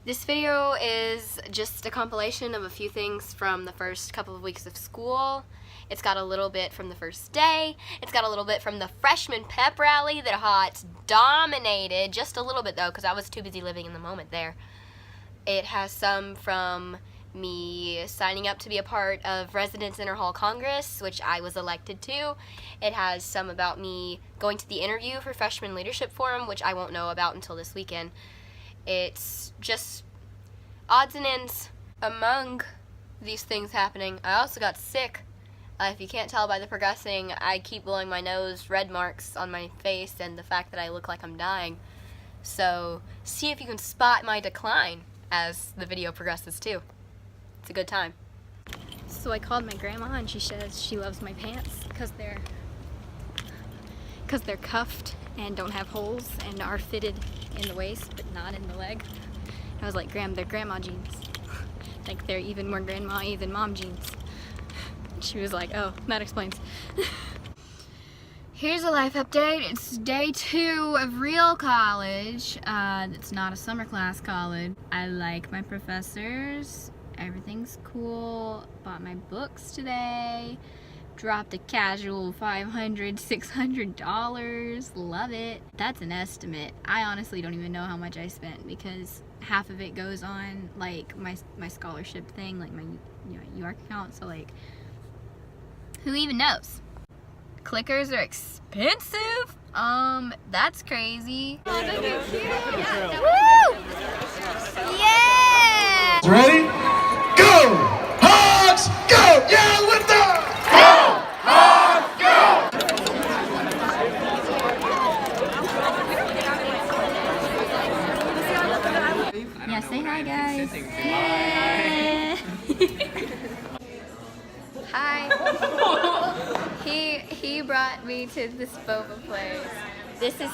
This video is just a compilation of a few things from the first couple of weeks of school. It's got a little bit from the first day. It's got a little bit from the Freshman Pep Rally that Hotz dominated. Just a little bit though, because I was too busy living in the moment there. It has some from me signing up to be a part of Residents Interhall Congress, which I was elected to. It has some about me going to the interview for Freshman Leadership Forum, which I won't know about until this weekend. It's just odds and ends among these things happening. I also got sick. If you can't tell by the progressing, I keep blowing my nose, red marks on my face, and the fact that I look like I'm dying. So see if you can spot my decline as the video progresses too. It's a good time. So I called my grandma and she says she loves my pants because they're cuffed and don't have holes and are fitted in the waist but not in the leg. I was like, Graham, they're grandma jeans. Like they're even more grandma-y than mom jeans. She was like, oh, that explains. Here's a life update. It's day 2 of real college. It's not a summer class college. I like my professors. Everything's cool. Bought my books today. Dropped a casual $500, $600. Love it. That's an estimate. I honestly don't even know how much I spent because half of it goes on like my scholarship thing, like my UARK account. So like, who even knows? Clickers are expensive. That's crazy. Oh, those are cute. Woo! Yeah! Ready? Go! Hotz! Go! Yeah, with the go! Hotz! Go! Yeah, say hi, guys. Hi. He brought me to this boba place. This is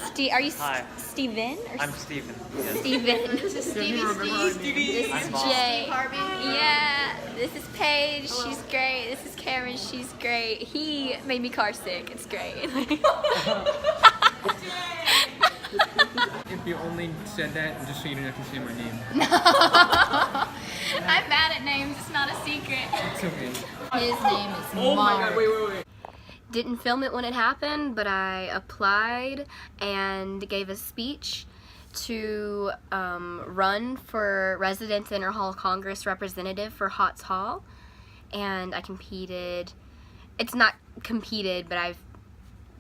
Steve. Are you Steven? I'm Steven. Steven. This is Stevie. This is Jay. Yeah. This is Paige. She's great. This is Cameron. She's great. He made me car sick. It's great. If you only said that just so you didn't have to say my name. I'm bad at names. It's not a secret. It's okay. His name is Oh my god, wait. Didn't film it when it happened, but I applied and gave a speech to run for Residents Interhall Congress representative for Hotz Hall, and I competed. It's not competed, but I've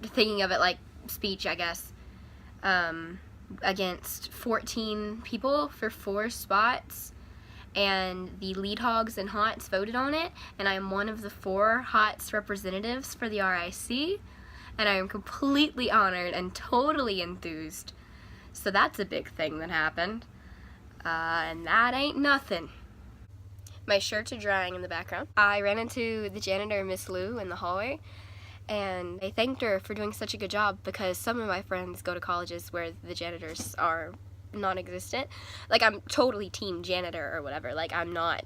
thinking of it like speech, I guess, against 14 people for 4 spots. And the lead hogs and Hotz voted on it, and I am one of the 4 Hotz representatives for the RIC, and I am completely honored and totally enthused. So that's a big thing that happened, and that ain't nothing. My shirts are drying in the background. I ran into the janitor, Miss Lou, in the hallway, and I thanked her for doing such a good job because some of my friends go to colleges where the janitors are non-existent. Like, I'm totally team janitor or whatever. Like, I'm not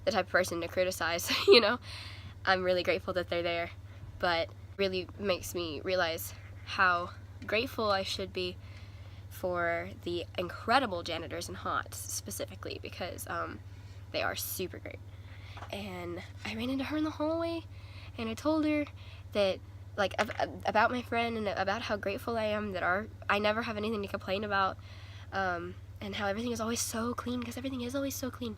the type of person to criticize, you know. I'm really grateful that they're there, but really makes me realize how grateful I should be for the incredible janitors in Hotz specifically, because they are super great. And I ran into her in the hallway and I told her that, like, about my friend and about how grateful I am that I never have anything to complain about. And how everything is always so clean, because everything is always so clean,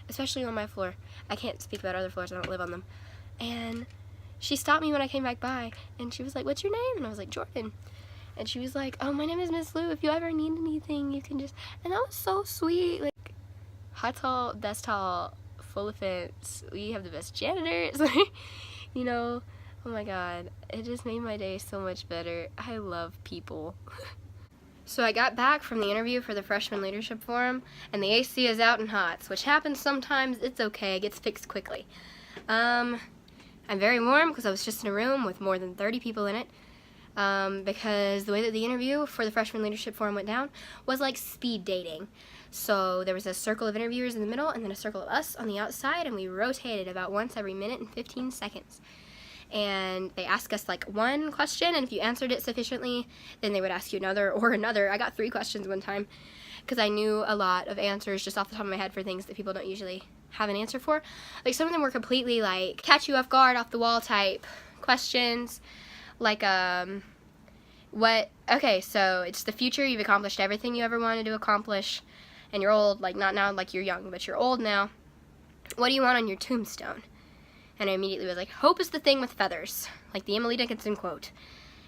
especially on my floor. I can't speak about other floors, I don't live on them. And she stopped me when I came back by, and she was like, what's your name? And I was like, Jordan. And she was like, oh, my name is Miss Lou. If you ever need anything, you can just... And that was so sweet. Like, Hotz Hall, best hall, full offense. We have the best janitors. You know, oh my god. It just made my day so much better. I love people. So I got back from the interview for the Freshman Leadership Forum, and the AC is out in Hotz, which happens sometimes. It's okay. It gets fixed quickly. I'm very warm because I was just in a room with more than 30 people in it, because the way that the interview for the Freshman Leadership Forum went down was like speed dating. So there was a circle of interviewers in the middle and then a circle of us on the outside, and we rotated about once every minute and 15 seconds. and they ask us like one question, and if you answered it sufficiently, then they would ask you another or another. I got 3 questions one time because I knew a lot of answers just off the top of my head for things that people don't usually have an answer for. Like some of them were completely like catch you off guard, off the wall type questions, like okay, so it's the future, you've accomplished everything you ever wanted to accomplish, and you're old, like not now like you're young, but you're old now. What do you want on your tombstone? And I immediately was like, hope is the thing with feathers, like the Emily Dickinson quote.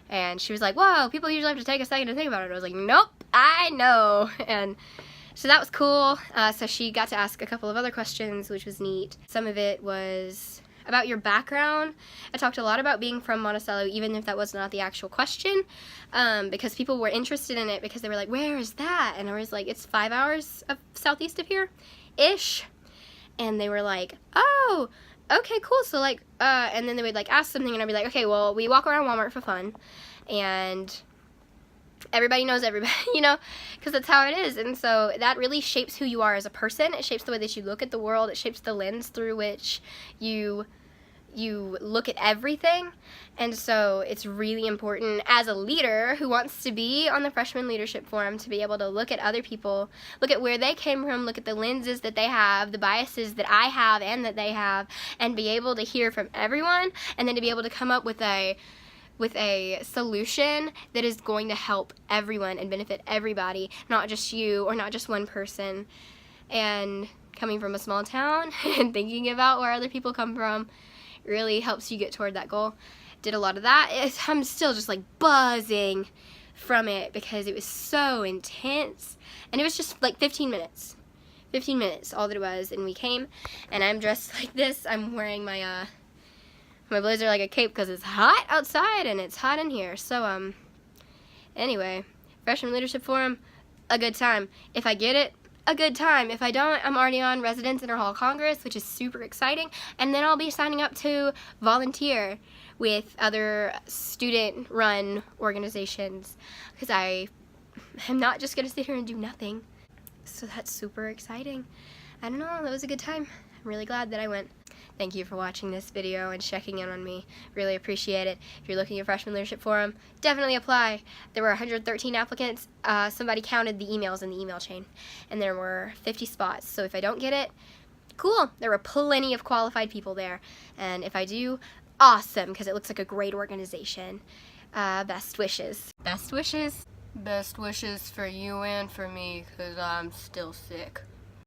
And she was like, whoa, people usually have to take a second to think about it. I was like, nope, I know. And so that was cool. So she got to ask a couple of other questions, which was neat. Some of it was about your background. I talked a lot about being from Monticello, even if that was not the actual question, because people were interested in it because they were like, where is that? And I was like, it's 5 hours southeast of here-ish. And they were like, oh, okay, cool. So like, and then they would like ask something and I'd be like, okay, well, we walk around Walmart for fun and everybody knows everybody, you know, because that's how it is. And so that really shapes who you are as a person. It shapes the way that you look at the world. It shapes the lens through which you look at everything. And so it's really important as a leader who wants to be on the Freshman Leadership Forum to be able to look at other people, look at where they came from, look at the lenses that they have, the biases that I have and that they have, and be able to hear from everyone, and then to be able to come up with a solution that is going to help everyone and benefit everybody, not just you or not just one person. And coming from a small town and thinking about where other people come from really helps you get toward that goal. Did a lot of that. I'm still just like buzzing from it because it was so intense, and it was just like 15 minutes all that it was. And we came and I'm dressed like this. I'm wearing my my blazer like a cape because it's hot outside and it's hot in here. So anyway, Freshman Leadership Forum, a good time. If I get it, a good time. If I don't, I'm already on Residence Interhall Congress, which is super exciting, and then I'll be signing up to volunteer with other student-run organizations because I am not just gonna sit here and do nothing. So that's super exciting. I don't know, that was a good time. I'm really glad that I went. Thank you for watching this video and checking in on me. Really appreciate it. If you're looking at Freshman Leadership Forum, definitely apply. There were 113 applicants. Somebody counted the emails in the email chain, and there were 50 spots. So if I don't get it, cool. There were plenty of qualified people there. And if I do, awesome, because it looks like a great organization. Best wishes. Best wishes. Best wishes for you and for me, because I'm still sick.